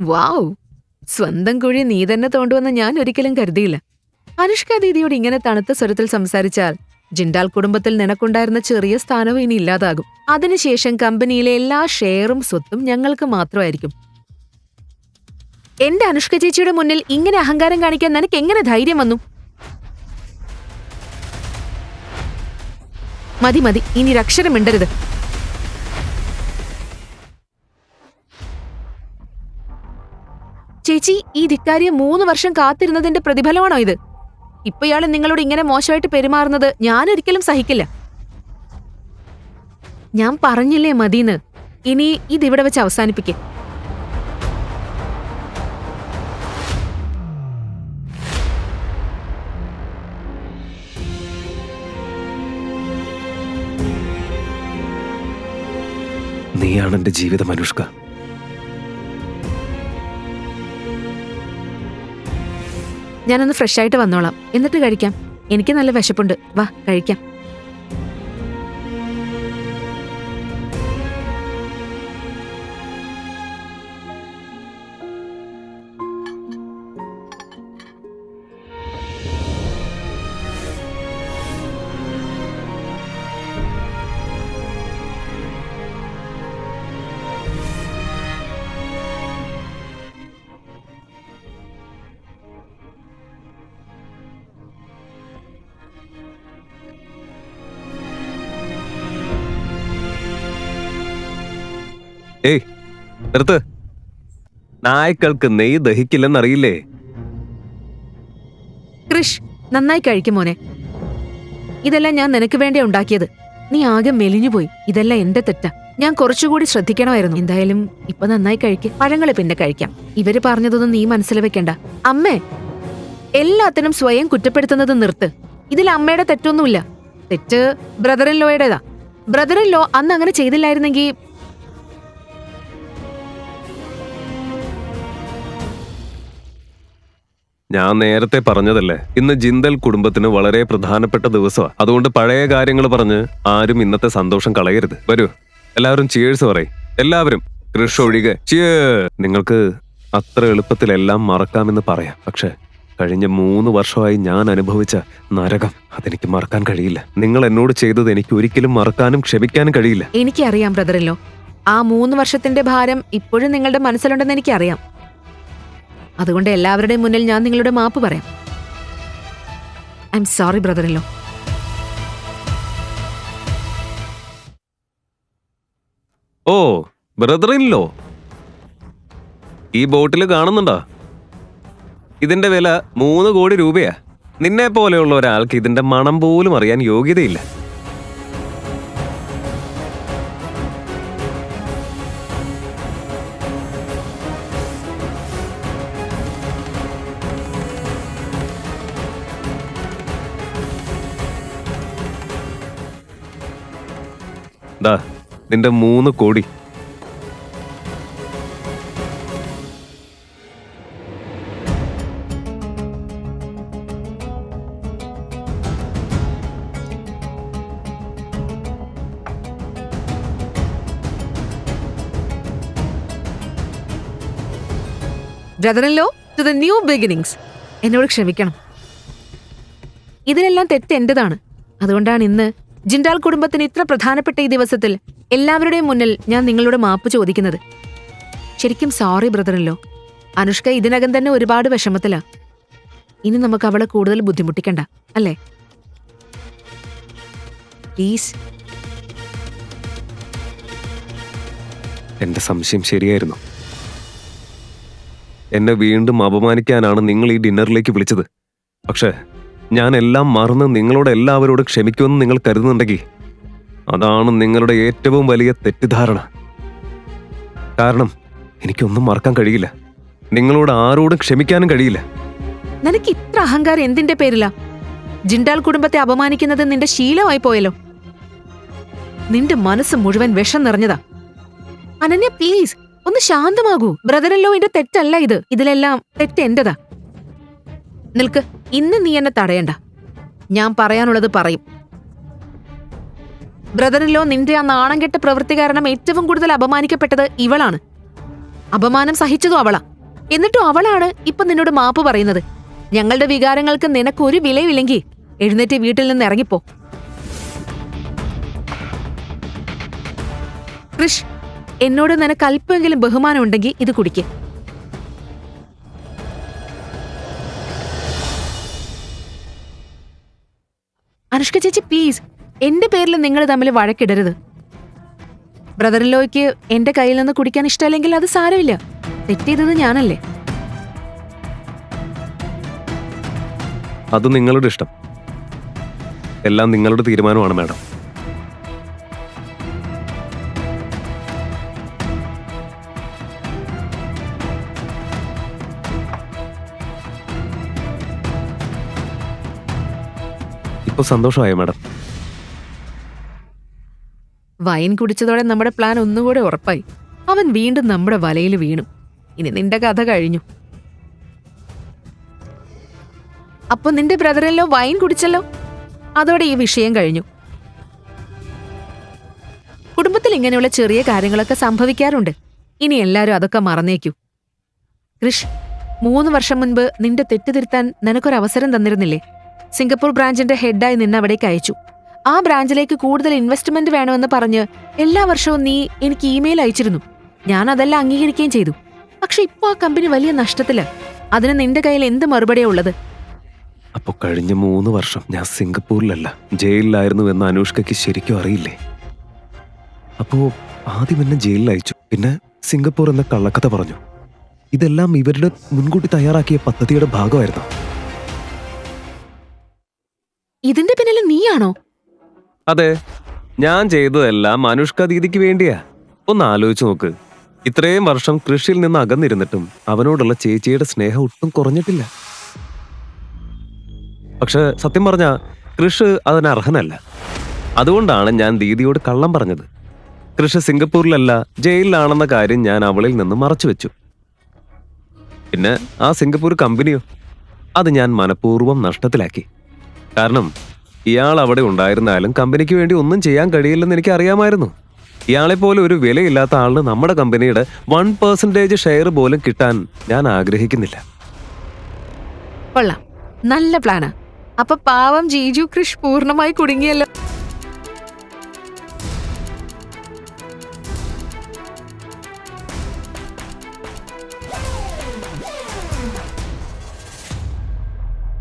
വാവ്, സ്വന്തം കുഴി നീ തന്നെ തോണ്ടുവെന്ന് ഞാൻ ഒരിക്കലും കരുതിയില്ല. അനുഷ്ക ദീദിയോട് ഇങ്ങനെ തണുത്ത സ്വരത്തിൽ സംസാരിച്ചാൽ ജിൻഡാൽ കുടുംബത്തിൽ നിനക്കുണ്ടായിരുന്ന ചെറിയ സ്ഥാനവും ഇനി ഇല്ലാതാകും. അതിനുശേഷം കമ്പനിയിലെ എല്ലാ ഷെയറും സ്വത്തും ഞങ്ങൾക്ക് മാത്രമായിരിക്കും. എന്റെ അനുഷ്ക ചേച്ചിയുടെ മുന്നിൽ ഇങ്ങനെ അഹങ്കാരം കാണിക്കാൻ നിനക്ക് എങ്ങനെ ധൈര്യം വന്നു? മതി മതി, ഇനി അക്ഷരം മിണ്ടരുത്. ചേച്ചി, ഈ ധിക്കാരിയെ 3 വർഷം കാത്തിരുന്നതിന്റെ പ്രതിഫലമാണോ ഇത്? ഇപ്പൊ ഇയാള് നിങ്ങളോട് ഇങ്ങനെ മോശമായിട്ട് പെരുമാറുന്നത് ഞാനൊരിക്കലും സഹിക്കില്ല. ഞാൻ പറഞ്ഞില്ലേ മതീന്ന്. ഇനി ഇതിവിടെ വെച്ച് അവസാനിപ്പിക്കേ. നീയാണ് എന്റെ ജീവിതം അനുഷ്ക. ഞാനൊന്ന് ഫ്രഷ് ആയിട്ട് വന്നോളാം, എന്നിട്ട് കഴിക്കാം. എനിക്ക് നല്ല വിശപ്പുണ്ട്. വാ കഴിക്കാം. ഏയ് നിർത്ത്. നായ്ക്കൾക്ക് നെയ്യ് ദഹിക്കില്ലെന്നറിയില്ലേ? കൃഷ്, നന്നായി കഴിക്കും മോനെ. ഇതെല്ലാം ഞാൻ നിനക്ക് വേണ്ടി ഉണ്ടാക്കിയത്. നീ ആകെ മെലിഞ്ഞുപോയി. ഇതെല്ലാം എന്റെ തെറ്റാ. ഞാൻ കുറച്ചുകൂടി ശ്രദ്ധിക്കണമായിരുന്നു. എന്തായാലും ഇപ്പൊ നന്നായി കഴിക്കും. പഴങ്ങള് പിന്നെ കഴിക്കാം. ഇവര് പറഞ്ഞതൊന്നും നീ മനസ്സിൽ വെക്കണ്ട. അമ്മേ, എല്ലാത്തിനും സ്വയം കുറ്റപ്പെടുത്തുന്നത് നിർത്ത്. ഇതിൽ അമ്മയുടെ തെറ്റൊന്നുമില്ല. തെറ്റ് ബ്രദർ ഇൻ ലോയുടേതാ. ബ്രദർ ഇൻ ലോ അന്ന് അങ്ങനെ ചെയ്തില്ലായിരുന്നെങ്കിൽ ഞാൻ നേരത്തെ പറഞ്ഞതല്ലേ, ഇന്ന് ജിന്തൽ കുടുംബത്തിന് വളരെ പ്രധാനപ്പെട്ട ദിവസമാണ്. അതുകൊണ്ട് പഴയ കാര്യങ്ങൾ പറഞ്ഞ് ആരും ഇന്നത്തെ സന്തോഷം കളയരുത്. വരൂ, എല്ലാവരും ചിയേഴ്സ് പറയും. എല്ലാവരും, കൃഷ് ഒഴികെ. നിങ്ങൾക്ക് അത്ര എളുപ്പത്തിൽ എല്ലാം മറക്കാമെന്ന് പറയാം. പക്ഷെ കഴിഞ്ഞ 3 വർഷമായി ഞാൻ അനുഭവിച്ച നരകം അതെനിക്ക് മറക്കാൻ കഴിയില്ല. നിങ്ങൾ എന്നോട് ചെയ്തത് എനിക്ക് ഒരിക്കലും മറക്കാനും ക്ഷമിക്കാനും കഴിയില്ല. എനിക്കറിയാം ബ്രദർ ഇൻ ലോ. ആ 3 വർഷത്തിന്റെ ഭാരം ഇപ്പോഴും നിങ്ങളുടെ മനസ്സിലുണ്ടെന്ന് എനിക്കറിയാം. അതുകൊണ്ട് എല്ലാവരുടെയും മുന്നിൽ ഞാൻ നിങ്ങളുടെ മാപ്പ് പറയാം. I'm sorry brother in law. Oh, brother in law, ഈ ബോട്ടിൽ കാണുന്നുണ്ടോ? ഇതിന്റെ വില 3 കോടി രൂപയാ. നിന്നെ പോലെയുള്ള ഒരാൾക്ക് ഇതിന്റെ മണം പോലും അറിയാൻ യോഗ്യതയില്ല. ദാ നിന്റെ 3 കോടി. Brother in law, to the new beginnings. എന്നോട് ക്ഷമിക്കണം. ഇതിലെല്ലാം തെറ്റ് എന്റേതാണ്. അതുകൊണ്ടാണ് ഇന്ന് ജിൻഡാൽ കുടുംബത്തിന് ഇത്ര പ്രധാനപ്പെട്ട ഈ ദിവസത്തിൽ എല്ലാവരുടെയും മുന്നിൽ ഞാൻ നിങ്ങളോട് മാപ്പ് ചോദിക്കുന്നത്. ശരിക്കും sorry brother in law. Anushka ഇതിനകം തന്നെ ഒരുപാട് വിഷമത്തിലാ. ഇനി നമുക്ക് അവളെ കൂടുതൽ ബുദ്ധിമുട്ടിക്കണ്ട, അല്ലേ? പ്ലീസ്. എന്റെ സംശയം ശരിയായിരുന്നു. എന്നെ വീണ്ടും അപമാനിക്കാനാണ് നിങ്ങൾ ഈ ഡിന്നറിലേക്ക് വിളിച്ചത്. പക്ഷേ ഞാൻ എല്ലാം മറന്ന് നിങ്ങളോട് എല്ലാവരോടും ക്ഷമിക്കുമെന്ന് നിങ്ങൾ കരുതുന്നുണ്ടെങ്കിൽ അതാണ് നിങ്ങളുടെ ഏറ്റവും വലിയ തെറ്റിദ്ധാരണ. കാരണം എനിക്കൊന്നും മറക്കാൻ കഴിയില്ല. നിങ്ങളോട് ആരോടും ക്ഷമിക്കാനും കഴിയില്ല. നിനക്ക് ഇത്ര അഹങ്കാരം എന്തിന്റെ പേരിലാ? ജിൻഡാൽ കുടുംബത്തെ അപമാനിക്കുന്നത് നിന്റെ ശീലമായി പോയല്ലോ. നിന്റെ മനസ്സ് മുഴുവൻ വിഷം നിറഞ്ഞതാ. അനന്യ, പ്ലീസ് ഒന്ന് ശാന്തമാകൂ. ബ്രദർ ഇൻ ലോയുടെ തെറ്റല്ല ഇത്. ഇതിലെല്ലാം തെറ്റ് എന്റെതാ. നിൽക്ക്. ഇന്ന് നീ എന്നെ തടയണ്ട. ഞാൻ പറയാനുള്ളത് പറയും. ബ്രദർ ഇൻ ലോ, നിന്റെ ആ നാണം കെട്ട പ്രവൃത്തി കാരണം ഏറ്റവും കൂടുതൽ അപമാനിക്കപ്പെട്ടത് ഇവളാണ്. അപമാനം സഹിച്ചതും അവളാ. എന്നിട്ടും അവളാണ് ഇപ്പൊ നിന്നോട് മാപ്പ് പറയുന്നത്. ഞങ്ങളുടെ വികാരങ്ങൾക്ക് നിനക്കൊരു വിലയുമില്ലെങ്കിൽ എഴുന്നേറ്റ് വീട്ടിൽ നിന്ന് ഇറങ്ങിപ്പോ. കൃഷ്, എന്നോട് നിനക്ക് അല്പമെങ്കിലും ബഹുമാനം ഉണ്ടെങ്കിൽ ഇത് കുടിക്ക്. അനുഷ്ക ചേച്ചി പ്ലീസ്, എന്റെ പേരിൽ നിങ്ങൾ തമ്മിൽ വഴക്കിടരുത്. ബ്രദറിലോയ്ക്ക് എന്റെ കയ്യിൽ നിന്ന് കുടിക്കാൻ ഇഷ്ടമല്ലെങ്കിൽ അത് സാരമില്ല. തെറ്റെയ്തത് ഞാനല്ലേ. അത് നിങ്ങളുടെ ഇഷ്ടം. എല്ലാം നിങ്ങളുടെ തീരുമാനമാണ് മാഡം. ഇപ്പൊ സന്തോഷമായോ മാഡം? വൈൻ കുടിച്ചതോടെ നമ്മുടെ പ്ലാൻ ഒന്നുകൂടെ ഉറപ്പായി. അവൻ വീണ്ടും നമ്മുടെ വലയിൽ വീണു. ഇനി നിന്റെ കഥ കഴിഞ്ഞു. അപ്പൊ നിന്റെ ബ്രദറിലോ വൈൻ കുടിച്ചല്ലോ, അതോടെ ഈ വിഷയം കഴിഞ്ഞു. കുടുംബത്തിൽ ഇങ്ങനെയുള്ള ചെറിയ കാര്യങ്ങളൊക്കെ സംഭവിക്കാറുണ്ട്. ഇനി എല്ലാരും അതൊക്കെ മറന്നേക്കൂ. കൃഷ്, 3 വർഷം മുൻപ് നിന്റെ തെറ്റ് തിരുത്താൻ നിനക്കൊരവസരം തന്നിരുന്നില്ലേ? സിംഗപ്പൂർ ബ്രാഞ്ചിന്റെ ഹെഡായി നിന്നെ അവിടേക്ക് അയച്ചു. ആ ബ്രാഞ്ചിലേക്ക് കൂടുതൽ ഇൻവെസ്റ്റ്മെന്റ് വേണമെന്ന് പറഞ്ഞ് എല്ലാ വർഷവും നീ എനിക്ക് ഇമെയിൽ അയച്ചിരുന്നു. ഞാൻ അതെല്ലാം അംഗീകരിക്കുകയും ചെയ്തു. പക്ഷെ ഇപ്പൊ ആ കമ്പനി വലിയ നഷ്ടത്തില്. അതിന് നിന്റെ കയ്യിൽ എന്ത് മറുപടിയാ ഉള്ളത്? അപ്പൊ കഴിഞ്ഞ 3 വർഷം ഞാൻ സിംഗപ്പൂരിലല്ല, ജയിലിലായിരുന്നു എന്ന് അനുഷ്കയ്ക്ക് ശരിക്കും അറിയില്ലേ? അപ്പോ ആദ്യം എന്നെ ജയിലിൽ അയച്ചു, പിന്നെ സിംഗപ്പൂർ എന്ന കള്ളക്കഥ പറഞ്ഞു. ഇതെല്ലാം ഇവരുടെ മുൻകൂട്ടി തയ്യാറാക്കിയ പദ്ധതിയുടെ ഭാഗമായിരുന്നു. ഇതിന്റെ പിന്നിൽ നീയാണോ? അതെ, ഞാൻ ചെയ്തതെല്ലാം അനുഷ്ക ദീദിക്ക് വേണ്ടിയാ. ഒന്ന് ആലോചിച്ച് നോക്ക്. ഇത്രയും വർഷം കൃഷിയിൽ നിന്ന് അകന്നിരുന്നിട്ടും അവനോടുള്ള ചേച്ചിയുടെ സ്നേഹം ഒട്ടും കുറഞ്ഞിട്ടില്ല. പക്ഷെ സത്യം പറഞ്ഞ കൃഷ് അതിന് അർഹനല്ല. അതുകൊണ്ടാണ് ഞാൻ ദീദിയോട് കള്ളം പറഞ്ഞത്. കൃഷ് സിംഗപ്പൂരിലല്ല, ജയിലിലാണെന്ന കാര്യം ഞാൻ അവളിൽ നിന്ന് മറച്ചു വെച്ചു. പിന്നെ ആ സിംഗപ്പൂർ കമ്പനിയോ, അത് ഞാൻ മനഃപൂർവ്വം നഷ്ടത്തിലാക്കി. കാരണം ഇയാൾ അവിടെ ഉണ്ടായിരുന്നാലും കമ്പനിക്ക് വേണ്ടി ഒന്നും ചെയ്യാൻ കഴിയില്ലെന്ന് എനിക്ക് അറിയാമായിരുന്നു. ഇയാളെപ്പോലെ ഒരു വിലയില്ലാത്ത ആളിന് നമ്മുടെ കമ്പനിയുടെ 1% ഷെയർ പോലും കിട്ടാൻ ഞാൻ ആഗ്രഹിക്കുന്നില്ല. കൊള്ളാം, നല്ല പ്ലാനാ. അപ്പൊ പാവം ജീജു കൃഷ് പൂർണ്ണമായി കുടുങ്ങിയല്ലോ.